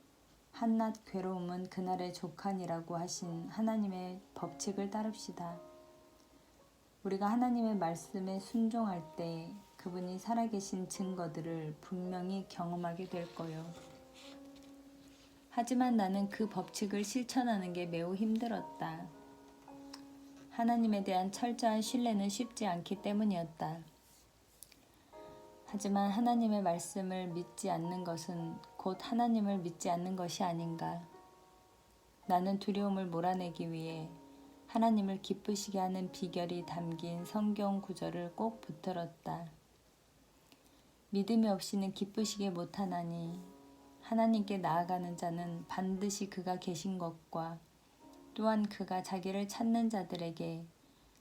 Speaker 1: 한낱 괴로움은 그날의 족하니라고 하신 하나님의 법칙을 따릅시다. 우리가 하나님의 말씀에 순종할 때 그분이 살아계신 증거들을 분명히 경험하게 될 거요. 하지만 나는 그 법칙을 실천하는 게 매우 힘들었다. 하나님에 대한 철저한 신뢰는 쉽지 않기 때문이었다. 하지만 하나님의 말씀을 믿지 않는 것은 곧 하나님을 믿지 않는 것이 아닌가. 나는 두려움을 몰아내기 위해 하나님을 기쁘시게 하는 비결이 담긴 성경 구절을 꼭 붙들었다. 믿음이 없이는 기쁘시게 못하나니 하나님께 나아가는 자는 반드시 그가 계신 것과 또한 그가 자기를 찾는 자들에게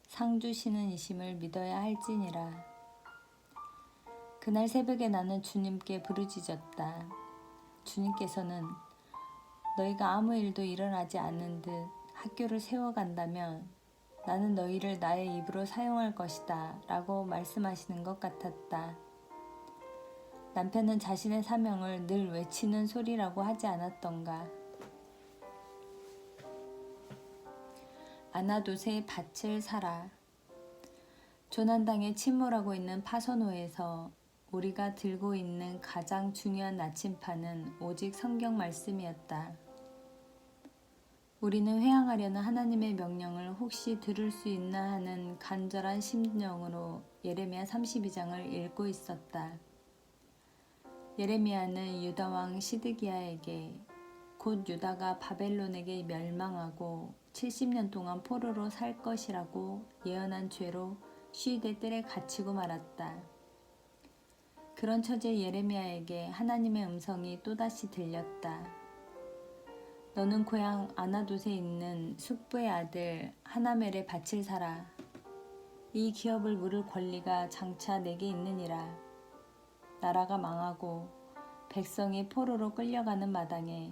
Speaker 1: 상 주시는 이심을 믿어야 할지니라. 그날 새벽에 나는 주님께 부르짖었다. 주님께서는 너희가 아무 일도 일어나지 않는 듯 학교를 세워간다면 나는 너희를 나의 입으로 사용할 것이다 라고 말씀하시는 것 같았다. 남편은 자신의 사명을 늘 외치는 소리라고 하지 않았던가. 아나돗의 밭을 사라. 조난당에 침몰하고 있는 파선호에서 우리가 들고 있는 가장 중요한 나침판은 오직 성경 말씀이었다. 우리는 회항하려는 하나님의 명령을 혹시 들을 수 있나 하는 간절한 심령으로 예레미야 32장을 읽고 있었다. 예레미야는 유다왕 시드기야에게 곧 유다가 바벨론에게 멸망하고 70년 동안 포로로 살 것이라고 예언한 죄로 시위대 뜰에 갇히고 말았다. 그런 처지의 예레미야에게 하나님의 음성이 또다시 들렸다. 너는 고향 아나돗에 있는 숙부의 아들 하나멜의 밭을 사라. 이 기업을 물을 권리가 장차 내게 있느니라. 나라가 망하고 백성이 포로로 끌려가는 마당에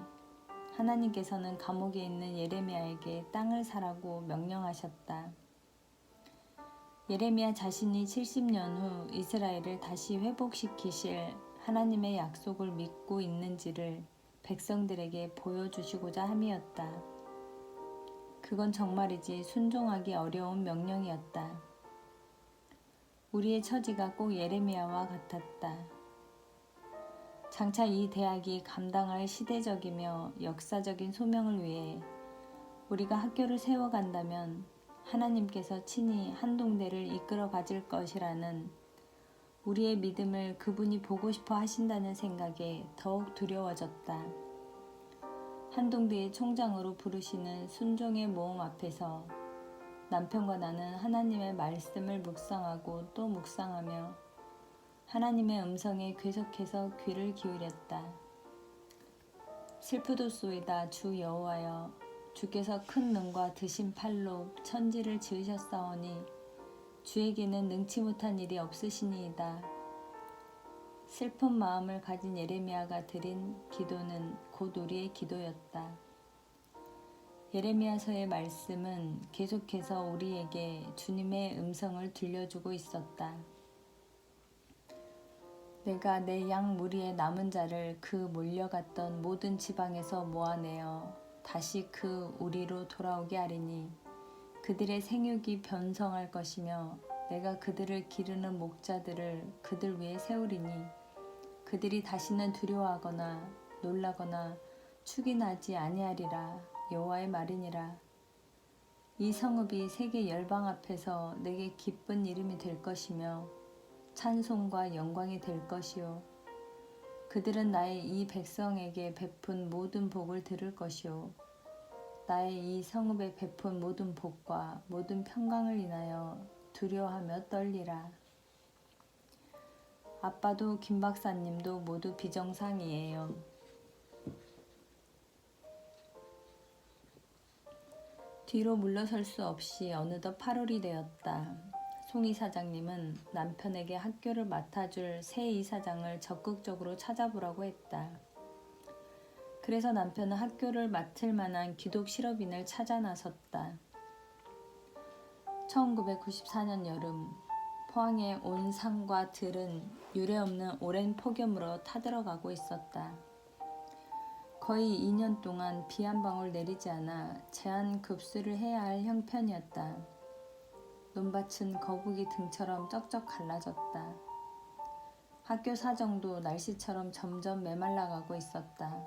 Speaker 1: 하나님께서는 감옥에 있는 예레미야에게 땅을 사라고 명령하셨다. 예레미야 자신이 70년 후 이스라엘을 다시 회복시키실 하나님의 약속을 믿고 있는지를 백성들에게 보여주시고자 함이었다. 그건 정말이지 순종하기 어려운 명령이었다. 우리의 처지가 꼭 예레미야와 같았다. 장차 이 대학이 감당할 시대적이며 역사적인 소명을 위해 우리가 학교를 세워간다면 하나님께서 친히 한동대를 이끌어 가질 것이라는 우리의 믿음을 그분이 보고 싶어 하신다는 생각에 더욱 두려워졌다. 한동대의 총장으로 부르시는 순종의 모험 앞에서 남편과 나는 하나님의 말씀을 묵상하고 또 묵상하며 하나님의 음성에 계속해서 귀를 기울였다. 슬프도소이다 주 여호와여, 주께서 큰 능과 드신 팔로 천지를 지으셨사오니 주에게는 능치 못한 일이 없으시니이다. 슬픈 마음을 가진 예레미야가 드린 기도는 곧 우리의 기도였다. 예레미야서의 말씀은 계속해서 우리에게 주님의 음성을 들려주고 있었다. 내가 내 양 무리의 남은 자를 그 몰려갔던 모든 지방에서 모아내어 다시 그 우리로 돌아오게 하리니 그들의 생육이 변성할 것이며 내가 그들을 기르는 목자들을 그들 위에 세우리니 그들이 다시는 두려워하거나 놀라거나 축이 나지 아니하리라. 여호와의 말이니라. 이 성읍이 세계 열방 앞에서 내게 기쁜 이름이 될 것이며 찬송과 영광이 될 것이요 그들은 나의 이 백성에게 베푼 모든 복을 들을 것이요 나의 이 성읍에 베푼 모든 복과 모든 평강을 인하여 두려워하며 떨리라. 아빠도 김 박사님도 모두 비정상이에요. 뒤로 물러설 수 없이 어느덧 8월이 되었다. 송 이사장님은 남편에게 학교를 맡아줄 새 이사장을 적극적으로 찾아보라고 했다. 그래서 남편은 학교를 맡을 만한 기독 실업인을 찾아 나섰다. 1994년 여름, 포항의 온 산과 들은 유례없는 오랜 폭염으로 타들어가고 있었다. 거의 2년 동안 비 한 방울 내리지 않아 제한급수를 해야 할 형편이었다. 논밭은 거북이 등처럼 쩍쩍 갈라졌다. 학교 사정도 날씨처럼 점점 메말라가고 있었다.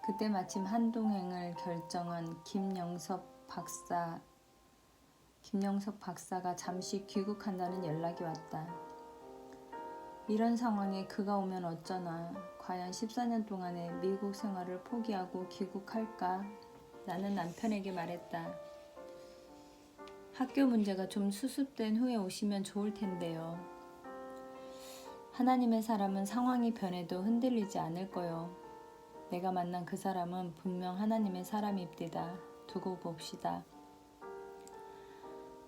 Speaker 1: 그때 마침 한동행을 결정한 김영석 박사가 잠시 귀국한다는 연락이 왔다. 이런 상황에 그가 오면 어쩌나. 과연 14년 동안의 미국 생활을 포기하고 귀국할까? 나는 남편에게 말했다. 학교 문제가 좀 수습된 후에 오시면 좋을 텐데요. 하나님의 사람은 상황이 변해도 흔들리지 않을 거요. 내가 만난 그 사람은 분명 하나님의 사람입디다. 두고 봅시다.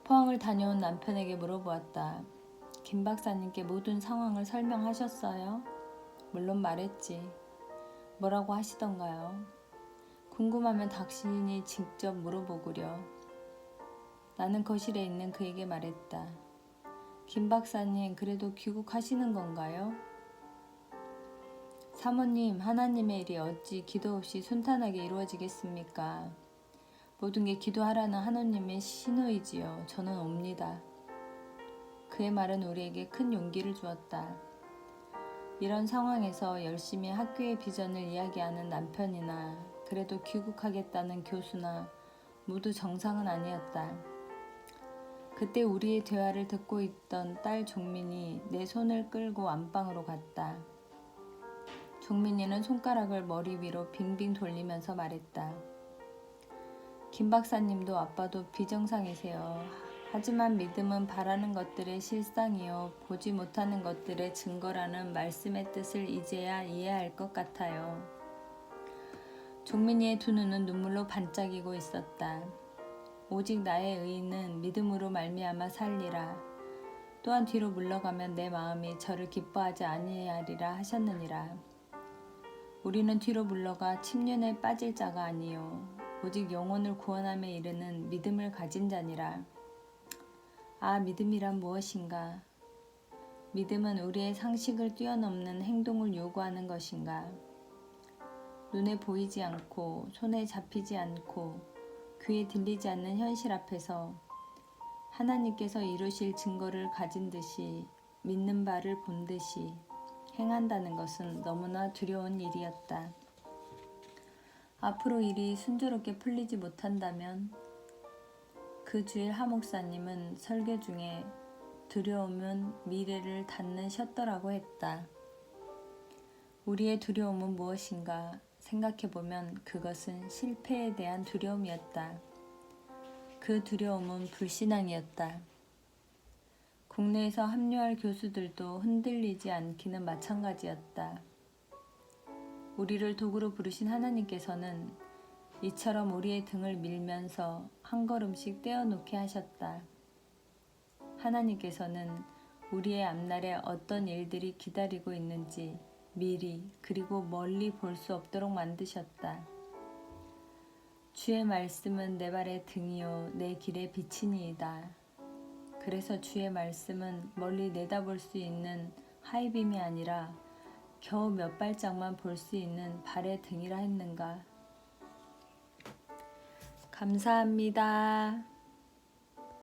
Speaker 1: 포항을 다녀온 남편에게 물어보았다. 김 박사님께 모든 상황을 설명하셨어요? 물론 말했지. 뭐라고 하시던가요? 궁금하면 당신이 직접 물어보구려. 나는 거실에 있는 그에게 말했다. 김 박사님 그래도 귀국하시는 건가요? 사모님, 하나님의 일이 어찌 기도 없이 순탄하게 이루어지겠습니까? 모든 게 기도하라는 하나님의 신호이지요. 저는 옵니다. 그의 말은 우리에게 큰 용기를 주었다. 이런 상황에서 열심히 학교의 비전을 이야기하는 남편이나 그래도 귀국하겠다는 교수나 모두 정상은 아니었다. 그때 우리의 대화를 듣고 있던 딸 종민이 내 손을 끌고 안방으로 갔다. 종민이는 손가락을 머리 위로 빙빙 돌리면서 말했다. 김 박사님도 아빠도 비정상이세요. 하지만 믿음은 바라는 것들의 실상이요 보지 못하는 것들의 증거라는 말씀의 뜻을 이제야 이해할 것 같아요. 종민이의 두 눈은 눈물로 반짝이고 있었다. 오직 나의 의인은 믿음으로 말미암아 살리라. 또한 뒤로 물러가면 내 마음이 저를 기뻐하지 아니하리라 하셨느니라. 우리는 뒤로 물러가 침륜에 빠질 자가 아니요 오직 영혼을 구원함에 이르는 믿음을 가진 자니라. 아, 믿음이란 무엇인가? 믿음은 우리의 상식을 뛰어넘는 행동을 요구하는 것인가? 눈에 보이지 않고 손에 잡히지 않고 귀에 들리지 않는 현실 앞에서 하나님께서 이루실 증거를 가진 듯이 믿는 바를 본 듯이 행한다는 것은 너무나 두려운 일이었다. 앞으로 일이 순조롭게 풀리지 못한다면 그 주일 하 목사님은 설교 중에 두려움은 미래를 닫는 셔터라고 했다. 우리의 두려움은 무엇인가 생각해보면 그것은 실패에 대한 두려움이었다. 그 두려움은 불신앙이었다. 국내에서 합류할 교수들도 흔들리지 않기는 마찬가지였다. 우리를 도구로 부르신 하나님께서는 이처럼 우리의 등을 밀면서 한 걸음씩 떼어놓게 하셨다. 하나님께서는 우리의 앞날에 어떤 일들이 기다리고 있는지 미리 그리고 멀리 볼 수 없도록 만드셨다. 주의 말씀은 내 발의 등이요 내 길의 빛이니이다. 그래서 주의 말씀은 멀리 내다볼 수 있는 하이빔이 아니라 겨우 몇 발짝만 볼 수 있는 발의 등이라 했는가. 감사합니다.